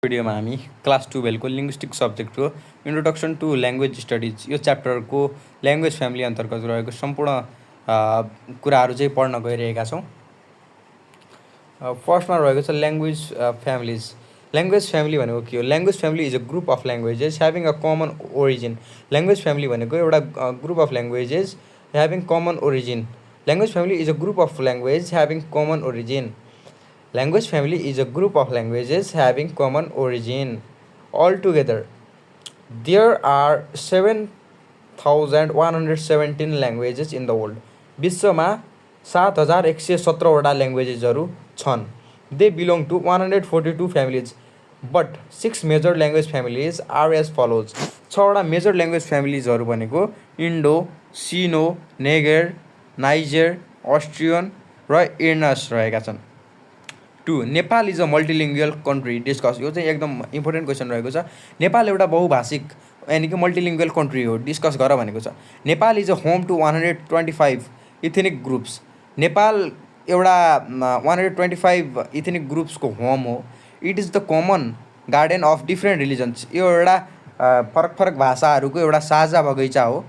भिडियोमा हामी क्लास 12 को लिङ्ग्विस्टिक सब्जेक्टको इन्ट्रोडक्सन टु ल्याङ्ग्वेज स्टडिज यो च्याप्टरको ल्याङ्ग्वेज फ्यामिली अन्तर्गत रहेको सम्पूर्ण कुराहरू चाहिँ पढ्न गइरहेका छौँ। फर्स्टमा रहेको छ ल्याङ्ग्वेज फ्यामिलिज। ल्याङ्ग्वेज फ्यामिली भनेको के हो? Language family is a group of languages having a common origin. Language family भनेको एउटा group of languages having common origin. Language family is a group of language having common origin. Language family is a group of languages having common origin. Altogether, there are 7,117 languages in the world. विश्वमा 7,117वटा ल्याङ्ग्वेजेसहरू छन्। They belong to 142 families, but 6 major language families are as follows. 6वटा major language फ्यामिलिजहरू भनेको Indo, सिनो, नेगर, niger, Austrian र इर्नस रहेका छन्। 2. Nepal is a multilingual country discuss. यो चाहिँ एकदम इम्पोर्टेन्ट क्वेसन रहेको छ। नेपाल एउटा बहुभाषिक यानि कि मल्टिलिङ्गुअल कन्ट्री हो, डिस्कस गर भनेको छ। Nepal is a home to 125 ethnic groups. Nepal एउटा 125 इथेनिक ग्रुप्सको होम हो। It is the common garden of different religions. यो एउटा फरक फरक भाषाहरूको एउटा साझा बगैँचा हो।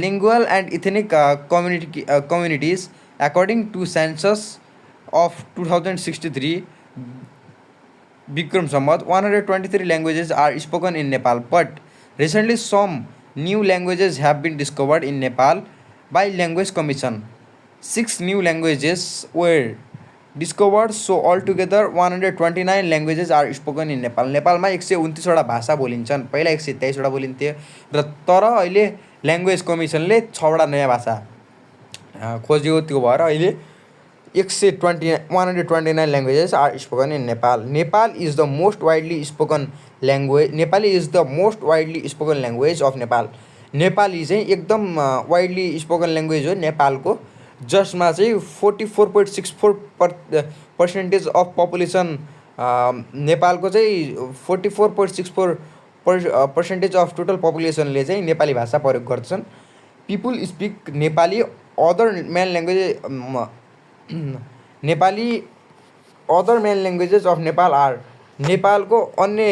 Lingual and ethnic communities according to census of 2063 Bikram Sambat, 123 languages are spoken in Nepal, but recently some new languages have been discovered in Nepal by Language Commission. 6 new languages were discovered, so altogether 129 languages are spoken in Nepal. नेपालमा 129वटा भाषा बोलिन्छन्। पहिला 123वटा बोलिन्थ्यो र तर अहिले language कमिसनले 6वटा नयाँ भाषा खोज्यो। त्यो भएर अहिले 129 languages are spoken in Nepal. Nepal is the most widely spoken language. Nepali is the most widely spoken language of Nepal. Nepali चाहिँ एकदम वाइडली स्पोकन ल्याङ्ग्वेज हो नेपालको, जसमा चाहिँ 44.64% अफ पपुलेसन नेपालको चाहिँ 44.64% अफ टोटल पपुलेसनले चाहिँ नेपाली भाषा प्रयोग गर्छन्। People speak Nepali other main language Nepali other main languages of Nepal are. नेपालको अन्य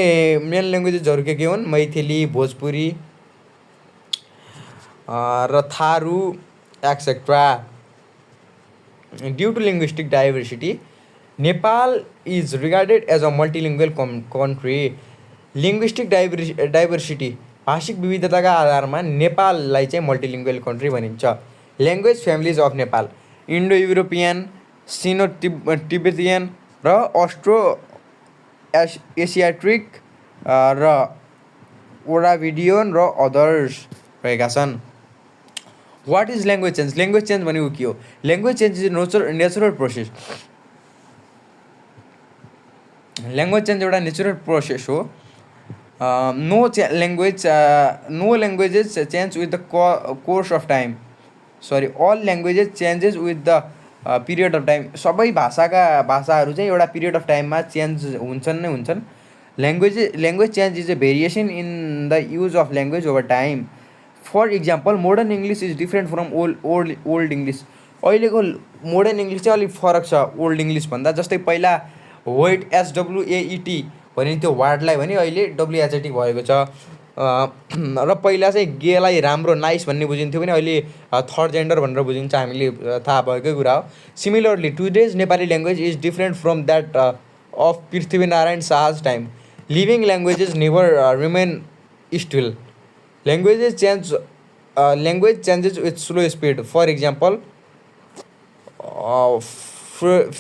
मेन ल्याङ्ग्वेजेसहरू के हुन्? मैथिली, भोजपुरी र Tharu etcetera. Due to linguistic diversity, Nepal is regarded as a multilingual country. Linguistic diversity भाषिक विविधताका आधारमा नेपाललाई चाहिँ मल्टिलिङ्गुअल कन्ट्री भनिन्छ। Language families of Nepal Indo European, Sino Tibetan र अस्ट्रो एसियाट्रिक र ओराभिडियन र अदर्स रहेका छन्। What is language change? Language change भनेको के हो? Language change is natural process. Language change एउटा नेचुरल प्रोसेस हो। No languages change with the course of time. Sorry, all languages changes with the period of time. सबै भाषाहरू चाहिँ एउटा period of टाइममा चेन्ज हुन्छन् नै हुन्छन्। Language change is a variation in the use of language over time. For example, modern English is different from old English. अहिलेको modern English चाहिँ अलिक फरक छ ओल्ड इङ्ग्लिसभन्दा। जस्तै पहिला वेट SWAET भनिन्थ्यो वार्डलाई भने अहिले WHAT भएको छ। र पहिला चाहिँ गेलाई राम्रो नाइस भन्ने बुझिन्थ्यो भने अहिले थर्ड जेन्डर भनेर बुझिन्छ, हामीले थाहा भएकै कुरा हो। Similarly today's Nepali language is different from that of Prithvi Narayan Shah's time. Living languages never remain still. Language changes with slow speed. For example,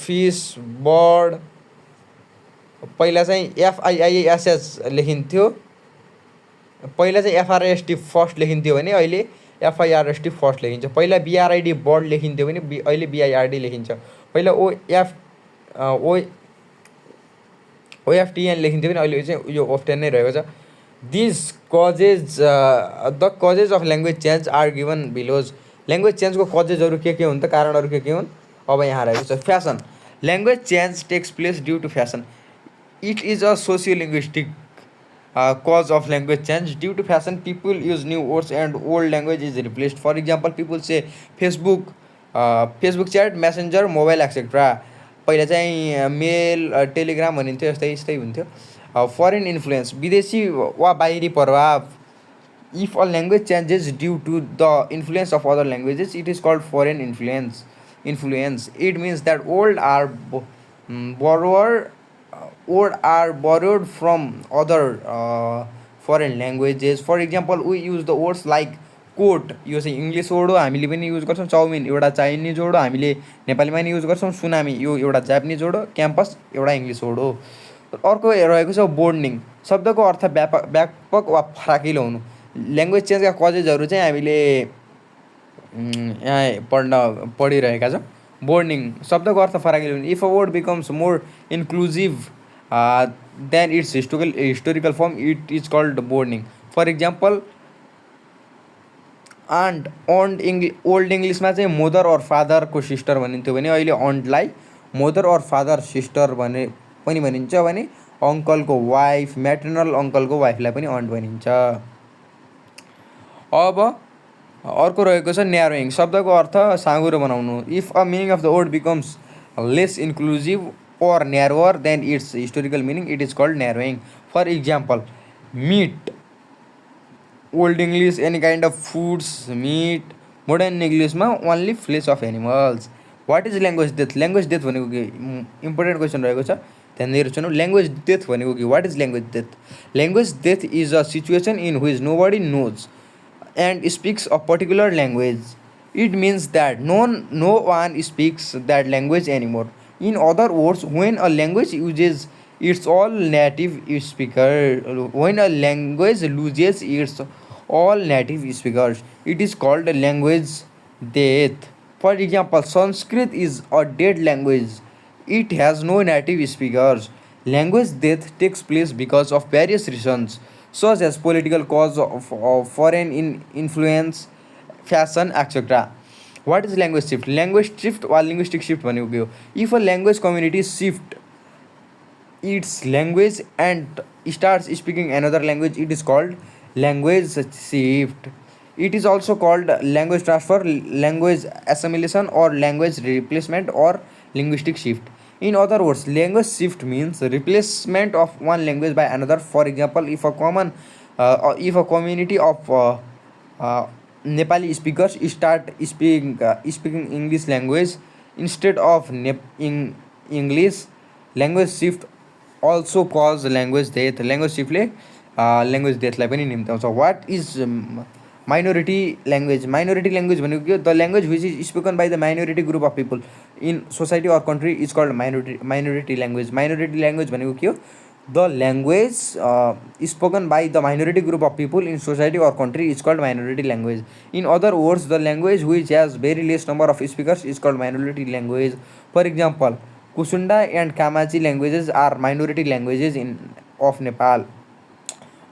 fish, bird पहिला चाहिँ FIISS लेखिन्थ्यो, पहिला चाहिँ FRST फर्स्ट लेखिन्थ्यो भने अहिले FIRST फर्स्ट लेखिन्छ। पहिला BRID बर्ड लेखिन्थ्यो भने अहिले BIRD लेखिन्छ। पहिला OFTN लेखिन्थ्यो भने अहिले चाहिँ यो OFTN नै रहेको छ। The causes of language change are given belows. Language चेन्जको कजेजहरू के हुन् त, कारणहरू के हुन्, अब यहाँ रहेको छ। Fashion, language change takes place due to fashion. It is a socio linguistic cause of language change. Due to fashion, people use new words and old language is replaced. For example, people say Facebook chat, messenger, mobile, etc. पहिला चाहिँ मेल Telegram भनिन्थ्यो, यस्तै यस्तै हुन्थ्यो। Foreign influence विदेशी वा बाहिरी प्रभाव। If a language changes due to the influence of other languages it is called foreign influence. It means that borrower old are borrowed from other foreign languages. For example, we use the words like coat, यो चाहिँ English word हो, हामीले पनि use गर्छौँ। Chowmein एउटा Chinese word हो, हामीले नेपालीमा पनि युज गर्छौँ। सुनामी यो एउटा जापानिज वर्ड हो। क्याम्पस एउटा इङ्ग्लिस वर्ड हो। अर्को रहेको छ बोर्डिङ। शब्दको अर्थ व्यापक वा फराकिलो हुनु। ल्याङ्ग्वेज चेन्जका कजेजहरू चाहिँ हामीले यहाँ पढिरहेका छौँ। बोर्डिङ शब्दको अर्थ फराकिलो हुनु। If a word becomes more inclusive than its historical form it is called broadening. For example aunt old इङ्ग्लिसमा चाहिँ मदर और फादरको सिस्टर भनिन्थ्यो भने अहिले अन्टलाई मदर और फादर सिस्टर पनि भनिन्छ भने अङ्कलको वाइफ म्याटर्नल अङ्कलको वाइफलाई पनि अन्ट भनिन्छ। अब अर्को रहेको छ न्यारोइङ। शब्दको अर्थ साँघुरो बनाउनु। If a meaning of the word becomes lace inclusive or narrower than its historical meaning it is called narrowing. For example, meat, old English any kind of foods, meat. Modern English ma only flesh of animals. What is language death? Language death भनेको के important question रहेको छ, ध्यान दिएर सुन्नु। language death भनेको के? What is language death? Language death is a situation in which nobody knows and speaks a particular language. It means that no one speaks that language anymore. In other words, when a language uses its all native speakers, when a language loses its all native speakers, it is called language death. For example, Sanskrit is a dead language. It has no native speakers. Language death takes place because of various reasons, such as political cause of foreign influence, fashion, etc. What is language shift? Language shift or linguistic shift भनेको के हो? If a language community shift its language and starts speaking another language, it is called language shift. It is also called language transfer, language assimilation, or language replacement or linguistic shift. In other words, language shift means replacement of one language by another. For example, if a community of Nepali speakers start speaking English language instead of English, language shift also cause language death. Language shiftले language deathलाई पनि निम्त्याउँछ. What is minority language? Minority language भनेको के हो? The language which is spoken by the minority group of people in society or country is called minority language. Minority language भनेको के हो? The language spoken by the minority group of people in society or country is called minority language. In other words, the language which has very less number of speakers is called minority language. For example, Kusunda and Kamachi languages are minority languages of Nepal.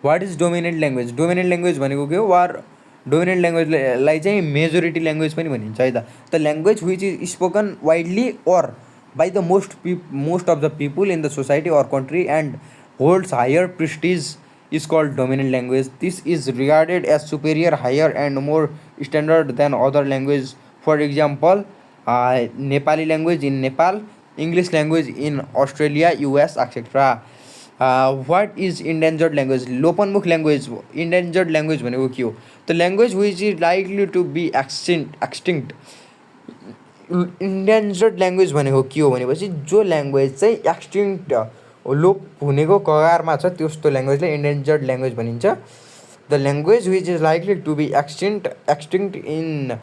What is dominant language? Dominant language भनेको के हो? Or dominant language लाई चाहिँ majority language पनि भनिन्छ है त. The language which is spoken widely or by the most of the people in the society or country and holds higher prestige is called dominant language. This is regarded as superior, higher and more standard than other languages. For example, Nepali language in Nepal, English language in Australia, US, etc. What is endangered language? लोपन्मुख language. Endangered language भनेको के हो? The language which is likely to be extinct. Endangered language भनेको के हो भनेपछि जो language चाहिँ extinct लोप हुनेको कगारमा छ त्यस्तो ल्याङ्ग्वेजलाई इन्डेन्जर्ड ल्याङ्ग्वेज भनिन्छ. The language which is likely to be extinct in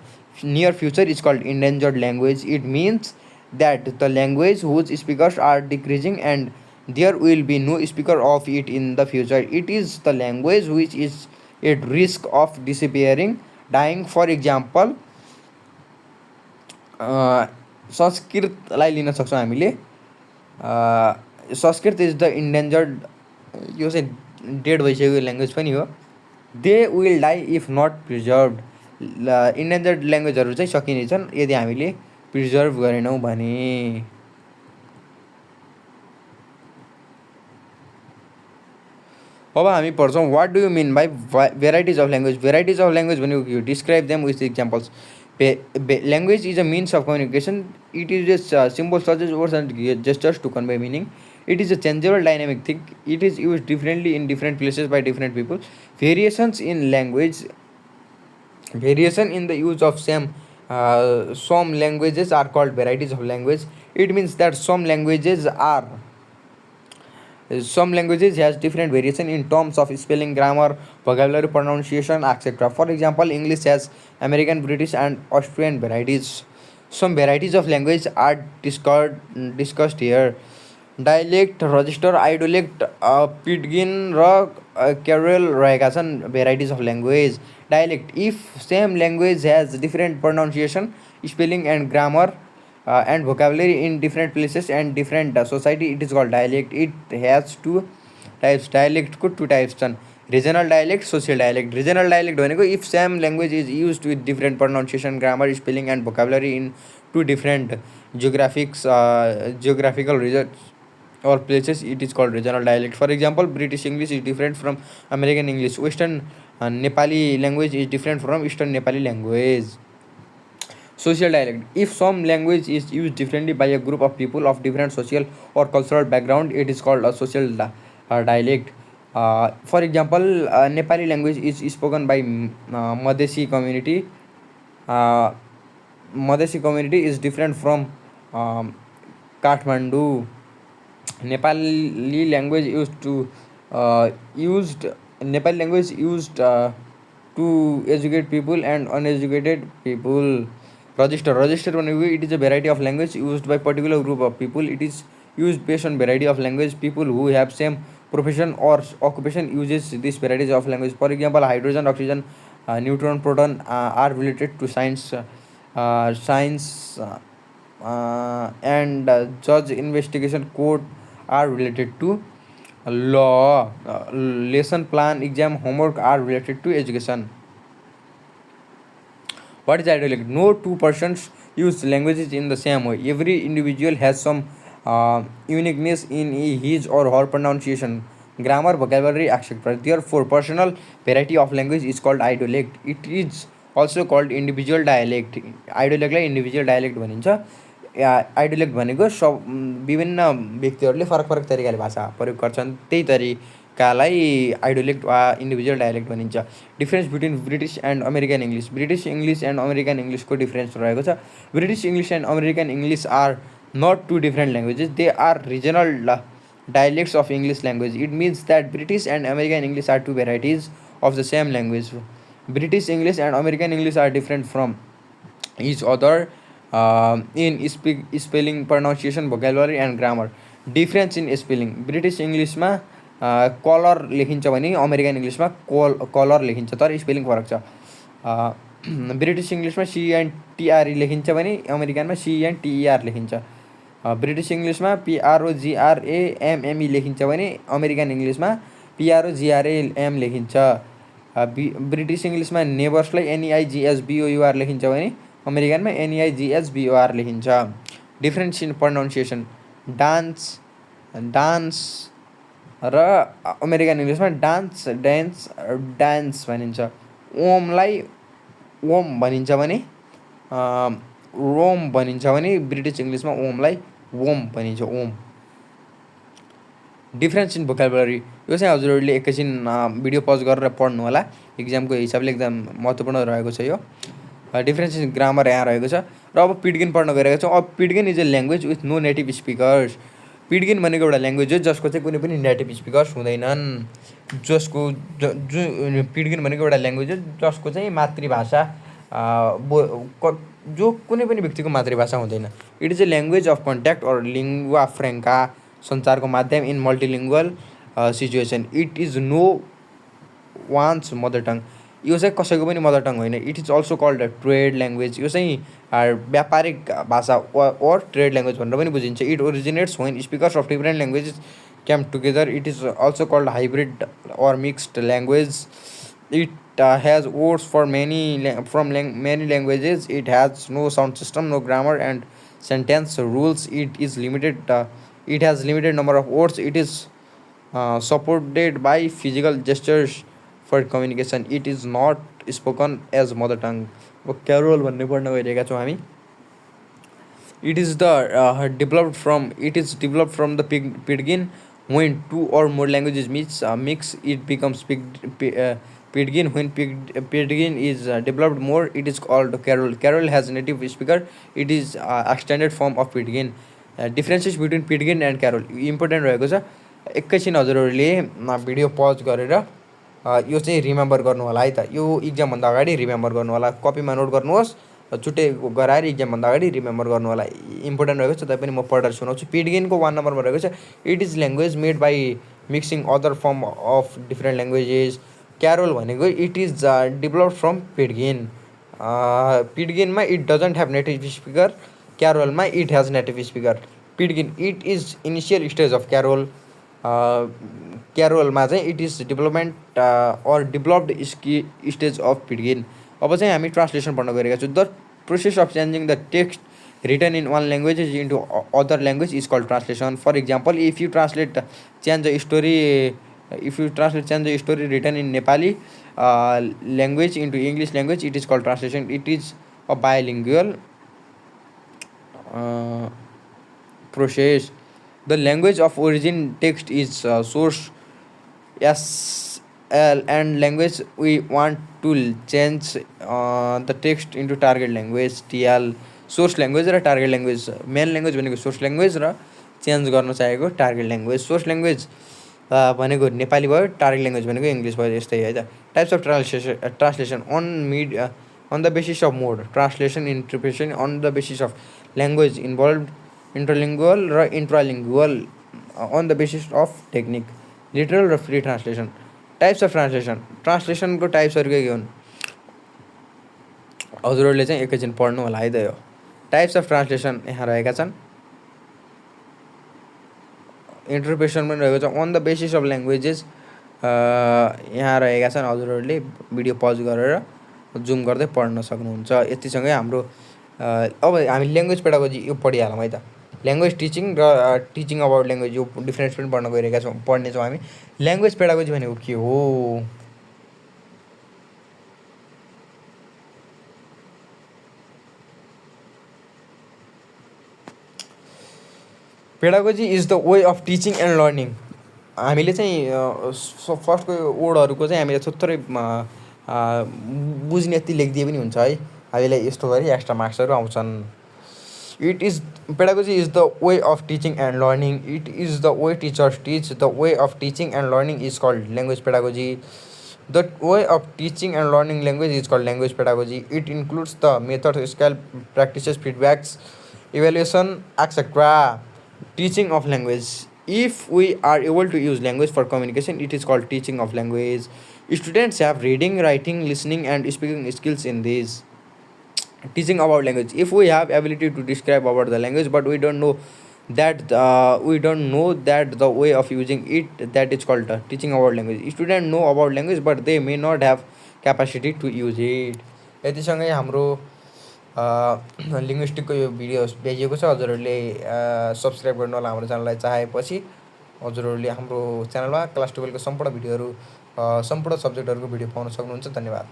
near future is called endangered language. It means that the language whose speakers are decreasing and there will be no speaker of it in the future. It is the language which is at risk of disappearing, dying. For example संस्कृतलाई लिन सक्छौँ हामीले. संस्कृत is the endangered, यो चाहिँ dead भइसकेको language पनि हो. They will die if not preserved. Endangered ल्याङ्ग्वेजहरू चाहिँ सकिनेछन् यदि हामीले प्रिजर्भ गरेनौँ भने. अब हामी पढ्छौँ what do you mean by varieties of language. Varieties of language भनेको के हो? Describe them with examples. Language is a means of communication. It uses symbols such as words and gestures to convey meaning. It is a changeable dynamic thing. It is used differently in different places by different people. Variations in language, variation in the use of some languages are called varieties of language. It means that some languages has different variation in terms of spelling, grammar, vocabulary, pronunciation, etc. For example, English has American, British, and Austrian varieties. Some varieties of language are discussed here. Dialect register idiolect pidgin र creole रहेका छन् varieties of language dialect if same language has different pronunciation spelling and grammar and vocabulary in different places and different society, it is called dialect. It has two types. Dialect को two types छन्, regional dialect, social dialect. Regional dialect भनेको if same language is used with different pronunciation, grammar, spelling and vocabulary in two different geographical regions or places, it is called regional dialect. For example, British English is different from American English. Western Nepali language is different from Eastern Nepali language. Social dialect. If some language is used differently by a group of people of different social or cultural background, it is called a social dialect. For example, Nepali language is spoken by Madhesi community. Uh, Madhesi community is different from Kathmandu. Nepali language used Nepali language used to educate people and uneducated people. Register भनेको it is a variety of language used by particular group of people. It is used based on variety of language. People who have same profession or occupation uses this varieties of language. For example, hydrogen, oxygen, neutron, proton are related to science and judge, investigation, court are related to law. Lesson plan, exam, homework are related to education. What is dialect? No two persons use languages in the same way. Every individual has some uniqueness in his or her pronunciation, grammar, vocabulary, etc. Therefore, personal variety of language is called idiolect. It is also called individual dialect. Idiolect individual dialect भनिन्छ. आइडियोलेक्ट भनेको विभिन्न व्यक्तिहरूले फरक फरक तरिकाले भाषा प्रयोग गर्छन्, त्यही तरिकालाई आइडियोलेक्ट वा इन्डिभिजुअल डायलेक्ट भनिन्छ. Difference between British and American English. British English and American इङ्ग्लिसको डिफरेन्स रहेको छ. British English and American English are not two different languages, they are regional dialects of English language. It means that British and American English are two varieties of the same language. British English and American English are different from each other in spelling, pronunciation, vocabulary and grammar. Difference in spelling. British English मा colour लेखिन्छ भने American इङ्ग्लिसमा colour लेखिन्छ, तर spelling फरक छ. British इङ्ग्लिसमा CNTRE लेखिन्छ भने अमेरिकनमा CNTER लेखिन्छ. ब्रिटिस इङ्ग्लिसमा PROGRAMME लेखिन्छ भने अमेरिकन इङ्ग्लिसमा PROGRAM लेखिन्छ. ब्रिटिस इङ्ग्लिसमा नेबर्सलाई NEIGSBOUR लेखिन्छ भने अमेरिकनमा NEIGSBOR लेखिन्छ. Difference in pronunciation. डान्स र अमेरिकन इङ्ग्लिसमा डान्स भनिन्छ. ओमलाई ओम भनिन्छ भने रोम भनिन्छ भने ब्रिटिस इङ्ग्लिसमा ओमलाई वोम भनिन्छ, ओम. Difference in vocabulary. यो चाहिँ हजुरहरूले एकैछिन भिडियो पज गरेर पढ्नु होला, इक्जामको हिसाबले एकदम महत्त्वपूर्ण रहेको छ यो. डिफरेन्स इन ग्रामर यहाँ रहेको छ. र अब पिडगिन पढ्न गइरहेको छौँ. अब pidgin is a language with no native speakers. Pidgin भनेको एउटा ल्याङ्ग्वेज हो जसको चाहिँ कुनै पनि नेटिभ स्पिकर्स हुँदैनन्. पिडगिन भनेको एउटा ल्याङ्ग्वेज हो जसको चाहिँ मातृभाषा जो कुनै पनि व्यक्तिको मातृभाषा हुँदैन. It is a language of contact or lingua franca, सञ्चारको माध्यम in multilingual situation. It is no one's mother tongue. यो चाहिँ कसैको पनि मदर टङ होइन. It is also called trade language. यो चाहिँ व्यापारिक भाषा ओर ट्रेड ल्याङ्ग्वेज भनेर पनि बुझिन्छ. It originates when speakers of different languages came together. It is also called hybrid or mixed language. It has words for many languages. It has no sound system, no grammar and sentence rules. It has limited number of words. It is supported by physical gestures for communication. It is not spoken as mother tongue. अब carol भन्ने पढ्न गइरहेका छौँ हामी। It is the it is developed from the Pidgin. When two or more languages mix, it becomes Pidgin. When Pidgin is developed more, it is called Carol. Carol has native speaker. It is extended form of Pidgin. Differences between Pidgin and Carol important रहेको छ। एकैछिन हजुरहरूले video pause गरेर यो चाहिँ remember गर्नु होला है त। यो इक्जामभन्दा अगाडि रिमेम्बर गर्नु होला, कपीमा नोट गर्नुहोस्, छुट्टै गराएर इक्जामभन्दा अगाडि रिमेम्बर गर्नु होला। इम्पोर्टेन्ट रहेको छ, तैपनि म पढेर सुनाउँछु। पिडगिनको 1 नम्बरमा रहेको छ, it is language made by mixing other form of different languages. Creole भनेको it is developed from pidgin. पिडगिनमा it doesn't have native speaker, क्यारोलमा it has native speaker. Pidgin it is initial stage of creole. क्यारोलमा चाहिँ it is development or developed stage of pidgin. अब चाहिँ हामी translation पढ्न गइरहेका छौँ। The process of changing the text written in one language into other language is called translation. For example, if you change a story written in Nepali language into English language, it is called translation. It is a bilingual process. The language of origin text is source SL, and language we want to change the text into target language TL. Source language र target language. Main language भनेको source language र change गर्न चाहेको target language. Source language भनेको नेपाली भयो, target language भनेको English भयो, यस्तै है त। Types of translation on the basis of mode, translation interpretation on the basis of language involve, interlingual र intralingual on the basis of technique, literal र free translation. Types of translation, ट्रान्सलेसनको टाइप्सहरू के हुन् हजुरहरूले चाहिँ एकैछिन पढ्नु होला है त। यो टाइप्स अफ ट्रान्सलेसन यहाँ रहेका छन्। इन्टरप्रिटेसन पनि रहेको छ, on the basis of languages यहाँ रहेका छन्। हजुरहरूले भिडियो पज गरेर जुम गर्दै पढ्न सक्नुहुन्छ। यतिसँगै हाम्रो अब हामी ल्याङ्ग्वेज पेडागोजी यो पढिहालौँ है त। ल्याङ्ग्वेज टिचिङ र टिचिङ अबाउट ल्याङ्ग्वेज यो डिफ्रेन्स पनि पढ्नेछौँ हामी। ल्याङ्ग्वेज पेडागोजी भनेको के हो? Pedagogy is the way of teaching and learning. हामीले चाहिँ फर्स्टको वर्डहरूको चाहिँ हामीले थोरै बुझ्ने यति लेखिदिए पनि हुन्छ है। हामीलाई यस्तो गरी एक्स्ट्रा मार्क्सहरू आउँछन्। It is pedagogy is the way of teaching and learning. It is the way teachers teach. The way of teaching and learning is called language pedagogy. The way of teaching and learning language is called language pedagogy. It includes the method, scale, practices, feedbacks, evaluation etcetera. Teaching of language. If we are able to use language for communication, it is called teaching of language. Students have reading, writing, listening and speaking skills in this. Teaching about language. If we have ability to describe about the language, but we don't know that the way of using it, that is called teaching about language. Students know about language, but they may not have capacity to use it. यतिसँगै हाम्रो लिङ्ग्विस्टिकको यो video भेजिएको छ। हजुरहरूले subscribe गर्नु होला हाम्रो च्यानललाई। चाहेपछि हजुरहरूले हाम्रो च्यानलमा क्लास 12को सम्पूर्ण भिडियोहरू सम्पूर्ण सब्जेक्टहरूको भिडियो पाउन सक्नुहुन्छ। धन्यवाद।